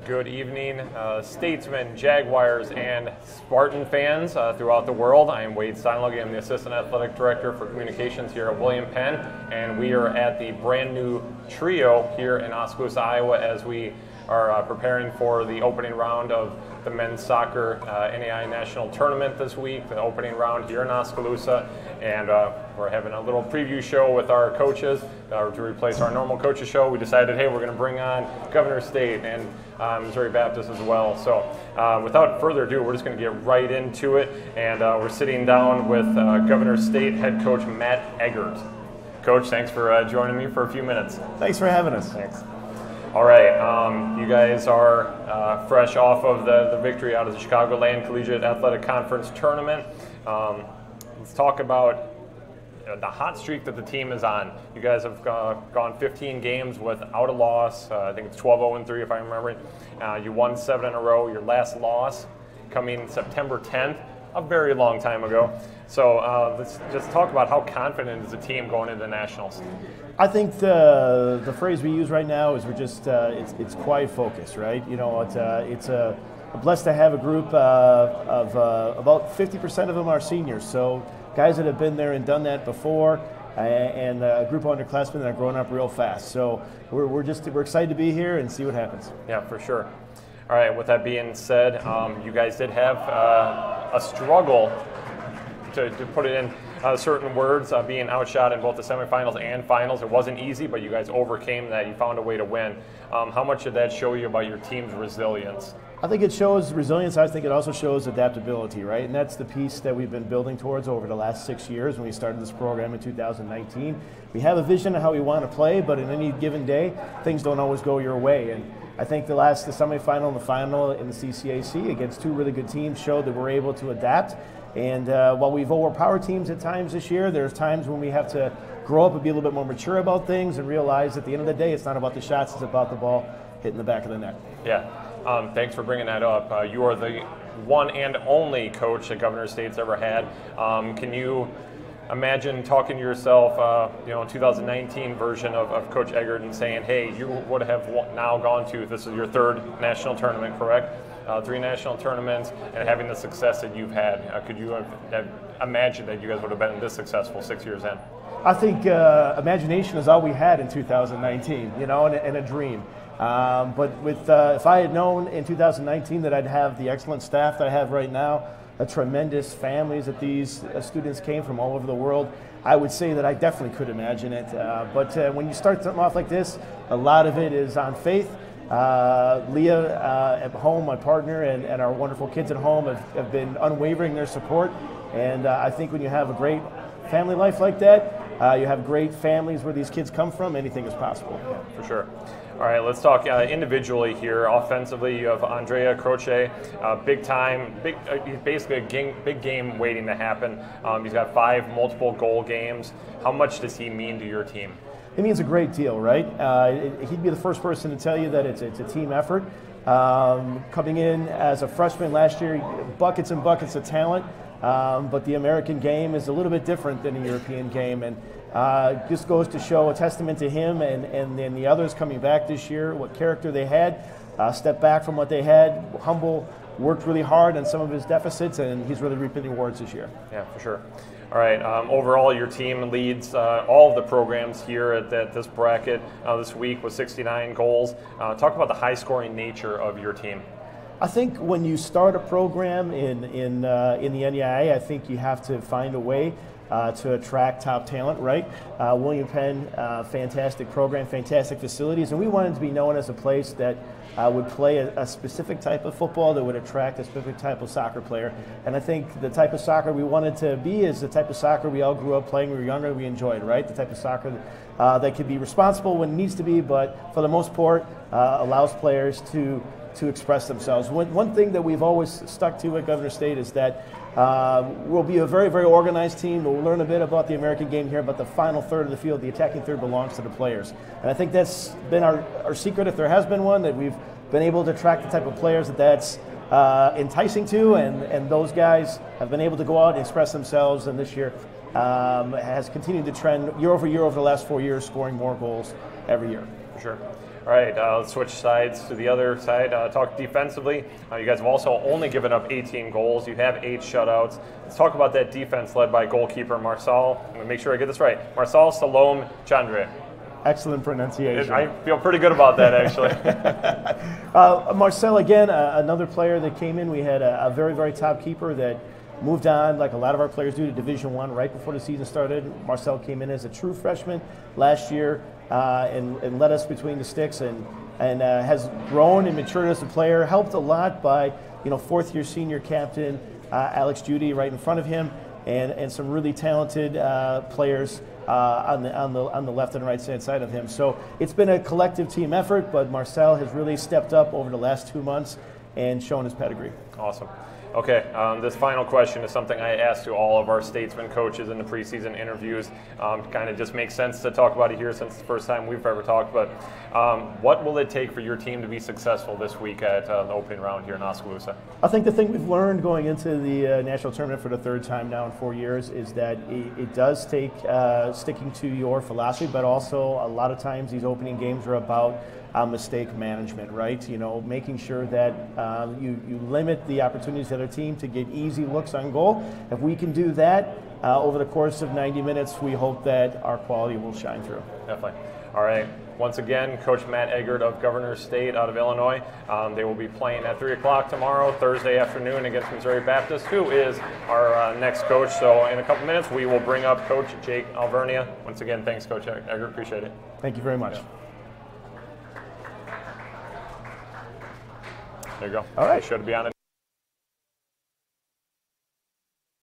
Good evening, Statesmen, Jaguars, and Spartan fans throughout the world. I am Wade Steinlug. I'm the Assistant Athletic Director for Communications here at William Penn, and we are at the brand new trio here in Oskaloosa, Iowa, as we are preparing for the opening round of the men's soccer NAIA National Tournament this week, the opening round here in Oskaloosa, and we're having a little preview show with our coaches to replace our normal coaches show. We decided, hey, we're going to bring on Governor State and Missouri Baptist as well. So without further ado, we're just going to get right into it, and we're sitting down with Governor State head coach Matt Eggert. Coach, thanks for joining me for a few minutes. Thanks for having us. Thanks. All right, you guys are fresh off of the victory out of the Chicagoland Collegiate Athletic Conference Tournament. Let's talk about the hot streak that the team is on. You guys have gone 15 games without a loss. I think it's 12-0-3 if I remember. You won 7 in a row. Your last loss coming September 10th, a very long time ago. So let's just talk about how confident is the team going into the Nationals. I think the phrase we use right now is we're just it's quiet focus, right? You know, it's blessed to have a group of about 50% of them are seniors, so guys that have been there and done that before, and a group of underclassmen that are growing up real fast. So we're excited to be here and see what happens. Yeah, for sure. All right. With that being said, you guys did have a struggle, to put it in certain words, being outshot in both the semifinals and finals. It wasn't easy, but you guys overcame that. You found a way to win. How much did that show you about your team's resilience? I think it shows resilience. I think it also shows adaptability, right? And that's the piece that we've been building towards over the last 6 years when we started this program in 2019. We have a vision of how we want to play, but in any given day, things don't always go your way. And I think the semifinal and the final in the CCAC against two really good teams showed that we're able to adapt. And while we've overpowered teams at times this year, there's times when we have to grow up and be a little bit more mature about things and realize at the end of the day, it's not about the shots, it's about the ball hitting the back of the net. Yeah. Thanks for bringing that up. You are the one and only coach that Governor State's ever had. Can you imagine talking to yourself, 2019 version of Coach Eggert and saying, hey, you would have now gone to, this is your third national tournament, correct? 3 national tournaments, and having the success that you've had. Could you have imagined that you guys would have been this successful 6 years in? I think imagination is all we had in 2019, and a dream. But if I had known in 2019 that I'd have the excellent staff that I have right now, the tremendous families that these students came from all over the world, I would say that I definitely could imagine it. But when you start something off like this, a lot of it is on faith. Leah at home, my partner, and our wonderful kids at home have been unwavering in their support. And I think when you have a great family life like that, you have great families where these kids come from, anything is possible. Yeah, for sure. All right, let's talk individually here. Offensively, you have Andrea Croce, basically a big game waiting to happen. He's got 5 multiple goal games. How much does he mean to your team? It means a great deal, right? He'd be the first person to tell you that it's a team effort. Coming in as a freshman last year, buckets and buckets of talent, but the American game is a little bit different than the European game, and just goes to show a testament to him and then the others coming back this year, what character they had, stepped back from what they had, humble, worked really hard on some of his deficits, and he's really reaping the rewards this year. Yeah, for sure. All right, overall your team leads all of the programs here at this bracket this week with 69 goals. Talk about the high-scoring nature of your team. I think when you start a program in the NAIA, I think you have to find a way to attract top talent, right? William Penn, fantastic program, fantastic facilities, and we wanted to be known as a place that would play a specific type of football that would attract a specific type of soccer player. And I think the type of soccer we wanted to be is the type of soccer we all grew up playing when we were younger, we enjoyed, right? The type of soccer that can be responsible when it needs to be, but for the most part allows players to express themselves. One thing that we've always stuck to at Governor State is that we'll be a very, very organized team. We'll learn a bit about the American game here, but the final third of the field, the attacking third, belongs to the players. And I think that's been our secret, if there has been one, that we've been able to attract the type of players that's enticing to, and those guys have been able to go out and express themselves, and this year has continued to trend year over the last 4 years, scoring more goals every year. For sure. All right, let's switch sides to the other side. Talk defensively. You guys have also only given up 18 goals. You have 8 shutouts. Let's talk about that defense led by goalkeeper Marcel. I'm going to make sure I get this right. Marcel Salom Chandre. Excellent pronunciation. I feel pretty good about that, actually. Marcel, again, another player that came in. We had a very, very top keeper that moved on, like a lot of our players do, to Division I right before the season started. Marcel came in as a true freshman last year and led us between the sticks and has grown and matured as a player. Helped a lot by, fourth-year senior captain Alex Judy right in front of him, and some really talented players on the left and right side of him. So it's been a collective team effort, but Marcel has really stepped up over the last 2 months and shown his pedigree. Awesome. Okay, this final question is something I asked to all of our Statesmen coaches in the preseason interviews. Kind of just makes sense to talk about it here since it's the first time we've ever talked, but what will it take for your team to be successful this week at the opening round here in Oskaloosa? I think the thing we've learned going into the national tournament for the 3rd time now in 4 years is that it does take sticking to your philosophy, but also a lot of times these opening games are about mistake management, right? Making sure that you limit the opportunities of the other team to get easy looks on goal. If we can do that over the course of 90 minutes, we hope that our quality will shine through. Definitely. All right. Once again, Coach Matt Eggert of Governor State out of Illinois. They will be playing at 3 o'clock tomorrow, Thursday afternoon, against Missouri Baptist, who is our next coach. So in a couple minutes, we will bring up Coach Jake Alvernia. Once again, thanks, Coach Eggert. Appreciate it. Thank you very much. Yeah. There you go. All right. Should be on it.